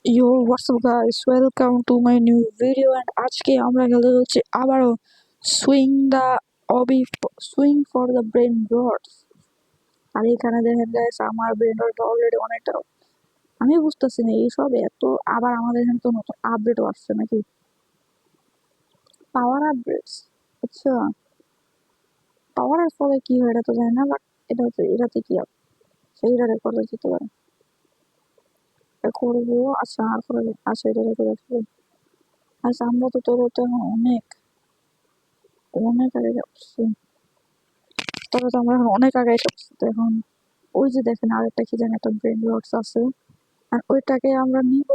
Yo, what's up guys? Welcome to my new video and আজকে আমরা খেলতে হচ্ছে আবারও swing the swing for the brain rods. আর এখানে দেখেন গাইস আমার ব্রেন রড অলরেডি অনেকটা, আমি বুঝতেছি না এইসব এত, আবার আমাদের এখানে তো নতুন আপডেটও আসছে নাকি, পাওয়ার আপডেটস। আচ্ছা, পাওয়ারের ফলে কি হয় এটা তো জানি না, বাট এটাতে কি হবে সেইটা রেকর্ড যেতে পারে করবো। আচ্ছা আর করে আচ্ছা এটা রেকর্ড আসবে। আচ্ছা আমরা তো তোর তো এখন অনেক অনেক আগে যাচ্ছি, তবে তো আমরা এখন অনেক আগে যাচ্ছি। তো এখন ওই যে দেখেন আরেকটা কি জানি একটা ব্রেন রডস আছে, আর ওইটাকে আমরা নিব।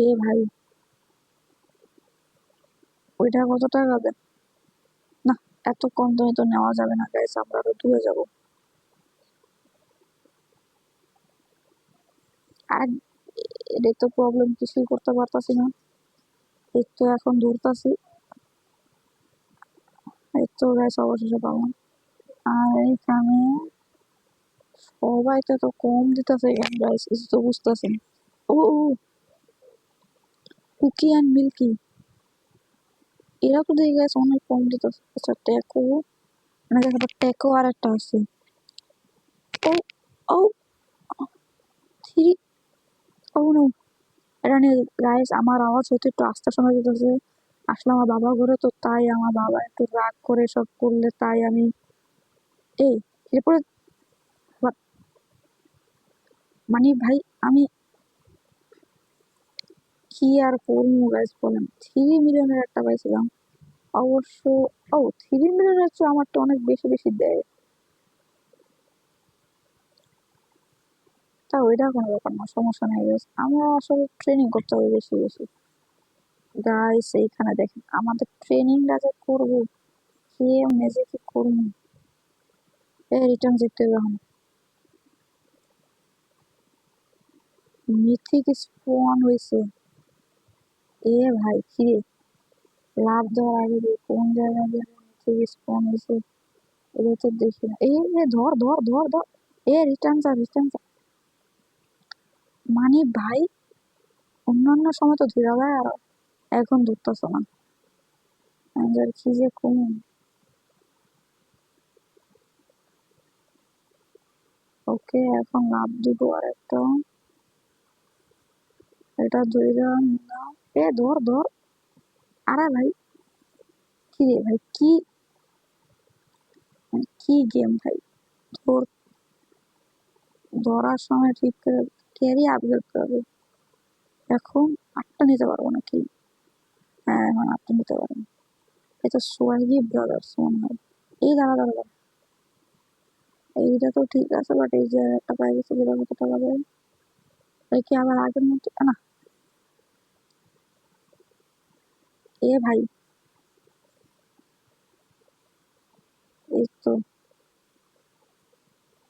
এ ভাই ওইটা কত টাকা দেয়? না, এত কম দামে তো নেওয়া যাবে না গাইস, আমরা আরো দূরে যাবো। আর এটাই তো প্রবলেম, কিছুই করতে পারতাছি না। এই তো এখন দৌড়তাছি, এই তো গাইস অবশেষে পাবো। আর এখানে সবাই তো এত কম দিতেছে গাইস, কিছু তো বুঝতেছি না। ও কুকি অ্যান্ড মিল্কি, এরা তো দেখে গেছে অনেক কম দিতেছে। আচ্ছা ট্যাকো, মানে দেখো ট্যাকো আর একটা আছে। ও ও থ্রি, ও নো, এটা নিয়ে গাইস আমার আওয়াজ হয়তো একটু আস্তে শোনা যেতেছে। আসলে আমার বাবা ঘরে তো, তাই আমার বাবা একটু রাগ করে সব করলে, তাই আমি এই এরপরে মানে ভাই আমি কি আর করবো গাইস বলেন। 3 মিলিয়নের একটা পাইছিলাম অবশ্য। ও 3 মিলিয়নের চেয়ে আমারটা অনেক বেশি বেশি দেয়, তা ওইটা কোনো ব্যাপার না, সমস্যা নেই গাইস। আমরা আসলে ট্রেনিং করতে হবে বেশি বেশি গাইস। এইখানে দেখেন আমাদের ট্রেনিংটা যে করবো, কেমনে যে কি করবো। রিটার্ন জিততে হবে এখন। মিথিক স্পন হয়েছে। এ ভাই কিরে, লাভ দেওয়ার আগে যে কোন জায়গা দিয়ে মিথিক স্পন হয়েছে এটা তো দেখি না। ধর ধর ধর ধর, রিটার্ন যা রিটার্ন যা। মানে ভাই অন্যান্য সময় তো ধীরা যায়, আর এখন ধরতেছ না। আর কি যে কম। ওকে এখন লাভ দিব আর একটা, এটা ধইরা না। ধর ধর, আরে ভাই কি রে ভাই, কি মানে কি গেম ভাই। ধর, ধরার সময় ঠিক করে ক্যারি আপগ্রেড করবে। এখন আটটা নিতে পারবো নাকি? হ্যাঁ এখন আটটা নিতে পারবো। এটা সোয়াগি ব্রাদার্স মনে হয়। এই দাঁড়া দাঁড়া দাঁড়া, এইটা তো ঠিক আছে, বাট এই যে একটা পাই গেছে যেটা কত টাকা দেয়। এই কি আবার আগের মতো না? ভাই এই তো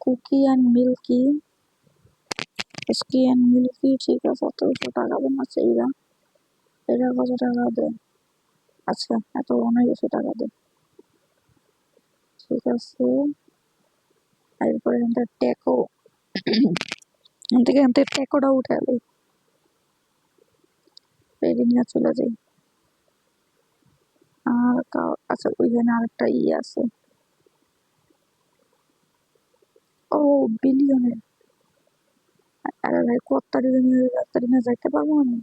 cookie and milky, cookie and milky ঠিক আছে, 1700 টাকা দেন। আচ্ছা এইরা, এটা কত টাকা দেয়? আচ্ছা এত অনেক বেশি টাকা দেয়, ঠিক আছে। এরপরে এখান থেকে ট্যাকো, এখান থেকে ট্যাকোটা উঠে এলো, রেডি নিয়ে চলে যাই। আর আচ্ছা ওইখানে আরেকটা আছে। ও বিলিয়নের, আরে ভাই কত তাড়াতাড়ি নিয়ে যাইতে পারবো আমি?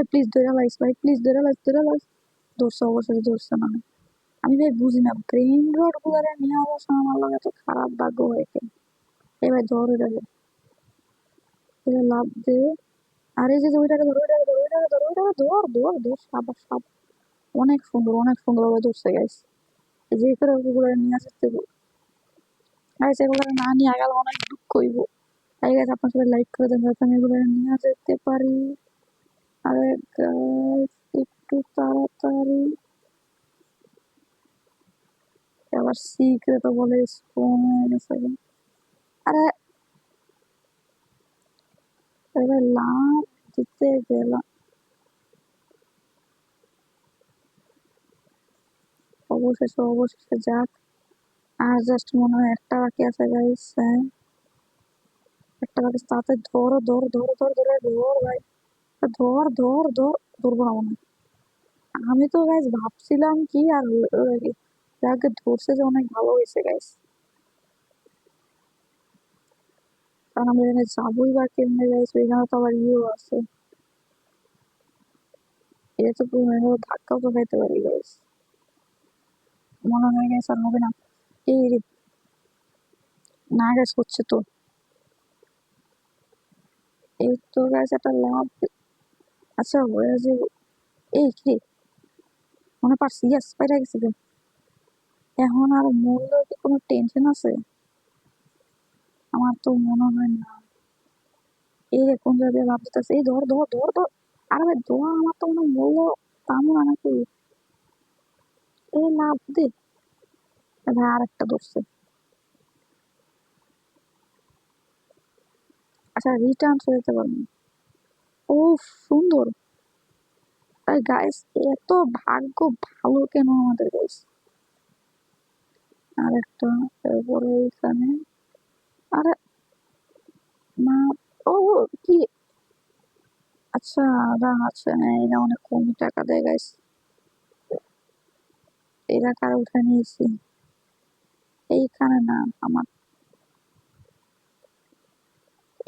প্লিজ ধরে লাইস ভাই, প্লিজ ধরে লাইস, ধরে লাইস। ধরছে অবশ্যই ধরছে না। আমি ভাই বুঝি না ব্রেন রড গুলারে নিয়ে আসার সময় আমার লাগে তো খারাপ ভাগ্য হয়ে গেল। ভাই ধর ওইটাকে, এটা লাভ দে। আর এই যে ওইটাকে ধর, ওইটাকে ধর, ওইটাকে ধর, ওইটাকে ধর ধর ধর, সাবাস সাবাস। অনেক সুন্দর ভাবে ধরছে গাইস। এই যে করে ওগুলো নিয়ে আসতে গাইস, এগুলো না নিয়ে গেলে অনেক দুঃখ হইব। তাই গাইস আপনার সবাই লাইক করে দেন যাতে আমি এগুলো নিয়ে যেতে পারি। আরে গাইস একটু তাড়াতাড়ি। আবার সিক্রেট বলে স্পন হয়ে গেছে। আরে এবার লাভ দিতে গেলাম, অবশেষে অবশেষে যাক। আর জাস্ট মনে হয় একটা বাকি আছে গাইস। হ্যাঁ, একটা বাকি আছে, তাতে ধরো ধর ধর ধর ধরে ধর ভাই, ধর ধর ধর, ধরবো না মনে হয়। আমি তো গাইস ভাবছিলাম কি আর যাকে ধরছে যে অনেক ভালো হয়েছে গাইস, কারণ আমরা এখানে যাবোই বা কেমনে গাইস, ওইখানে তো আবার ইয়েও আছে, এটা তো পুরো ধাক্কাও তো খাইতে পারি গাইস। মনে হয় গাইস আর হবে না। এই রে, না গাইস হচ্ছে তো, এই তো গাইস একটা লাভ। আচ্ছা হয়ে যে, এই কি মনে পারছি, ইয়াস পাইরা গেছি গো। এখন আর মূল্য কি কোনো টেনশন আছে? আমার তো মনে হয় না। এই রে কোন জায়গায় লাভ দিতেছে, এই ধর ধর ধর ধর, আরে ভাই ধর, আমার তো মনে হয় মূল্য পাবো না নাকি। এই লাভ দে ভাই, আর একটা ধরছে। আচ্ছা রিটার্ন চলে যেতে পারবো। ও সুন্দর। তাই গাইস, এত ভাগ্য ভালো কেন আমাদের গাইস। আর একটা, এরপরে এখানে, আরে না, ও ও, কি, আচ্ছা রান আছে না, এরা অনেক কম টাকা দেয় গাইস, এরা কার উঠে নিয়েছি। এইখানে না আমার,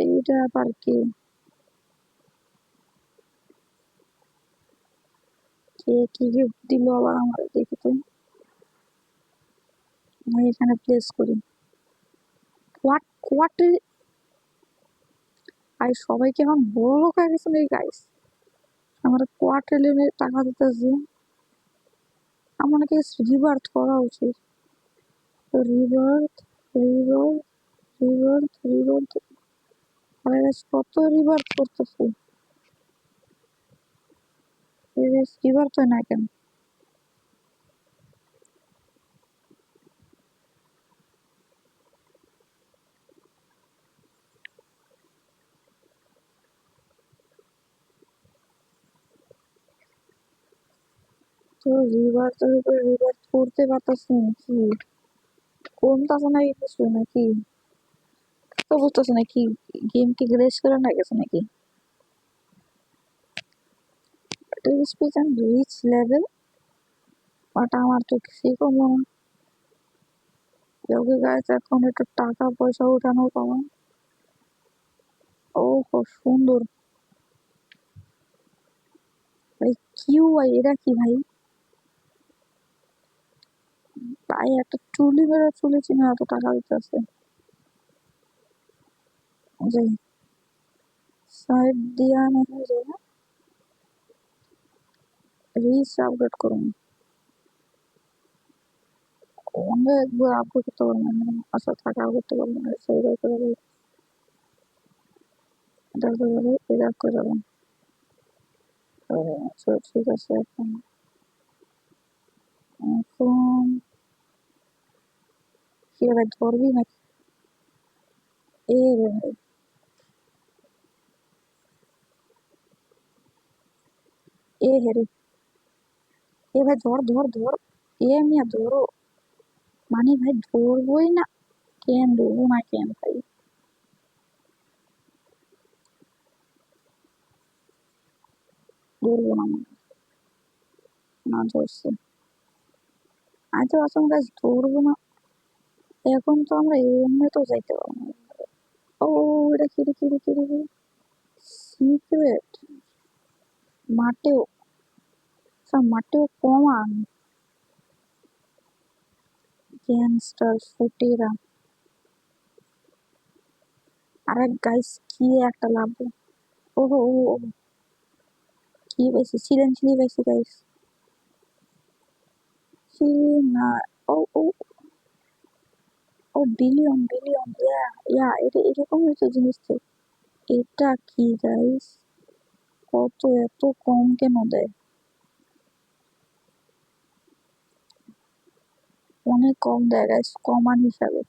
এইটা আবার কি, কে কি গিফট দিল আবার আমার, দেখি তো। আমি এখানে প্লেস করি। হোয়াট হোয়াট, আর সবাইকে এখন বড় লোক হয়ে গেছে নাকি গাইস, আমার কোয়ার্টারলিনের টাকা দিতেছে। আমার নাকি রিবার্থ করা উচিত। রিবার্থ, রিবার্থ, রিবার্থ, রিবার্থ, আরে গাইস কত রিবার্থ করতেছে, রিবার্থ হয় না কেন? তো রিবার্থের উপরে রিবার্থ করতে পারতেছি নাকি, কমতেছে নাকি কিছু নাকি, তো বুঝতেছে নাকি, গেম কি গ্রেস করে না গেছে নাকি। Speech and reach level, but আমার তো কিছুই কমলো না। ওকে গাইস, এখন একটু টাকা পয়সা উঠানো পাবো। ও খুব সুন্দর ভাই, কিউ ভাই, এটা কি ভাই, ভাই একটা টুলি বেরো চলেছি না, এত টাকা দিতেছে। যাই, সাহেব দিয়া না হয়ে যায় না, রিচ আপগ্রেড করুন। অন্য একবার আপগ্রেড করতে পারবো না, আচ্ছা থাকা করতে পারবো না, সেই করে এটা করে এটা করে যাবেন। আচ্ছা ঠিক আছে, এখন এখন কি ভাই ধরবি নাকি, এ রে ভাই, এ হে রে, এ ভাই ধর ধর ধর, এ মিয়া ধরো, মানে ভাই ধরবোই না, কেন ধরবো না কেন ভাই, ধরবো না মানে, না ধরছে, আমি তো আসলে গাছ ধরবো না। এখন তো আমরা এমনি তো যাইতে পারবো না। ও এটা কি রে, কি রে, কি রে, সিক্রেট, মাঠেও, আচ্ছা মাঠেও কমান, গ্যাংস্টার ফুটেরা, আর এক গাইস কি একটা লাভ, ওহো ও ও, কি পাইছি, সিলেন্সলি পাইছি গাইস, না, ও ও ও, বিলিয়ন বিলিয়ন, ইয়া ইয়া, এটা এরকম হচ্ছে জিনিসটা। এটা কি গাইস, কত এত কম কেন দেয়, অনেক কম দেয় গাইস, কমান হিসাবে।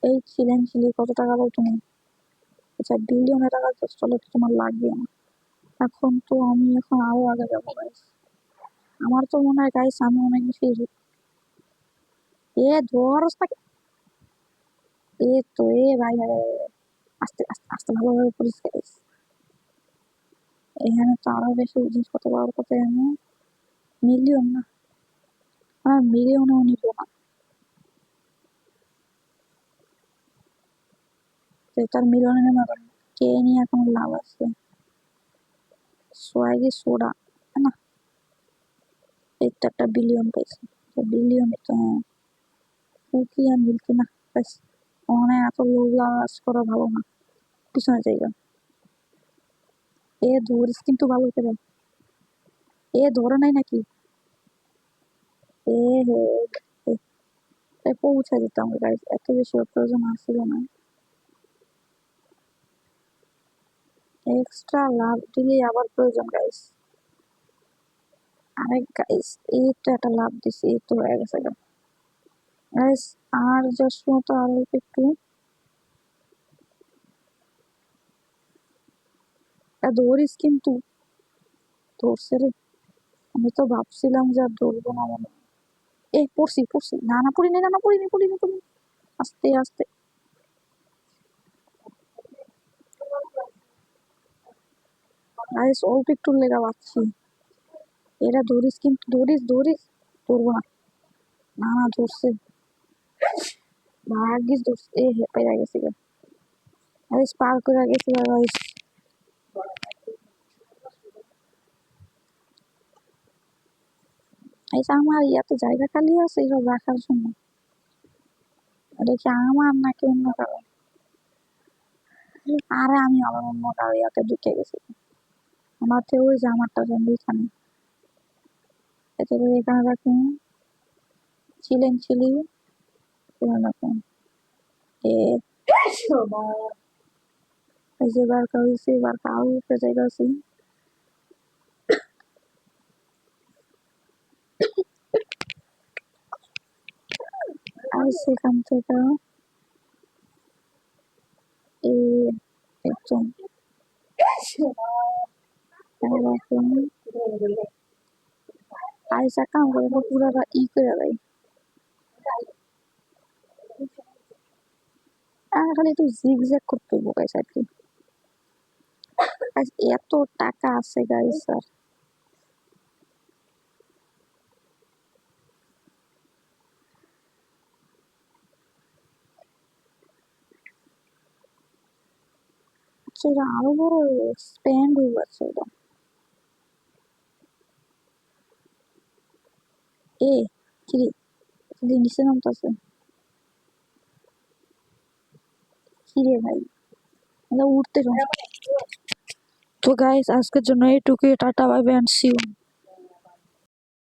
এই সিলেন্সলি কত টাকা দাও তুমি, আচ্ছা বিলিয়নে টাকা তো চলে, তো তোমার লাগবে না। এখন তো আমি এখন আরো আগে যাবো গাইস, আমার তো মনে হয় গাইস আমি অনেক বেশি এ ধরস না। এ তো এ ভাই ভাই ভাই, ভাই। আস্তে আস্তে আস্তে ভালোভাবে পুলিশ গাইস। এখানে তো আরো বেশি জিনিসপত্র পাওয়ার কথা। এখানে মিলিয়ন না, আমার মিলিয়নও নিব না। তো তার মিলিয়নে নেওয়া কে নিয়ে এখন লাভ আছে? সোয়াগি সোডা না, এই তো একটা বিলিয়ন পাইছি। তো বিলিয়ন তো হ্যাঁ, কুকি আর মিল্কি না পাইছি। ওখানে এত লোভ লাজ করা ভালো না, পিছনে জায়গা। এ ধরিস কিন্তু ভালো করে। এ ধরে নাই নাকি? এ হে, এ এ পৌঁছে যেতাম গাইস, এত বেশি ওর প্রয়োজন আসছিল না। এক্সট্রা লাভ দিলে আবার প্রয়োজন গাইস। আরে গাইস, এই তো একটা লাভ দিছি, এই তো হয়ে গেছে গাইস। আর জাস্ট মতো আর অল্প একটু। ধরিস কিন্তু, ধরছে রে। আমি তো ভাবছিলাম যে আর ধরবো না মনে হয়। এ পড়ছি পড়ছি, না না পড়িনি, না না পড়িনি পড়িনি পড়িনি। আস্তে আস্তে গাইস, অল্প একটু লেগা পাচ্ছি। এরা ধরিস কিন্তু, ধরিস ধরিস। ধরবো না, না না ধরছে। ভাগ্যিস ধরছে। এ হে পেয়ে গেছি গা। গাইস পার করে গেছি গাইস। এই যে আমার ইয়াতে জায়গা খালি আছে এসব রাখার জন্য। এটা কি আমার নাকি অন্য কারো? আরে আমি আবার অন্য কারো ইয়াতে ঢুকে গেছি। আমার তো ওই যে আমারটা জন্য এখানে। এতে করে এখানে রাখুন, ছিলেন ছিলি এখানে রাখুন। এ এই যে বার হয়েছে, এবার কাউ একটা জায়গা আছে। আর সেখান থেকে এই একজন রাখুন। আইসা কাম করে পুরাটা ই করে দেয়। আর খালি একটু জিগজ্যাগ করতে হইব গাইস আর কি। Guys, এত টাকা আছে গাইস স্যার। সেটা আরো বড় এক্সপ্যান্ড হয়ে যাচ্ছে এটা। এ কিরে, কিরে নিচে নামতেছে কিরে ভাই, উঠতে। তো গাইস আজকের জন্য এইটুকুই, tata bye bye and see you.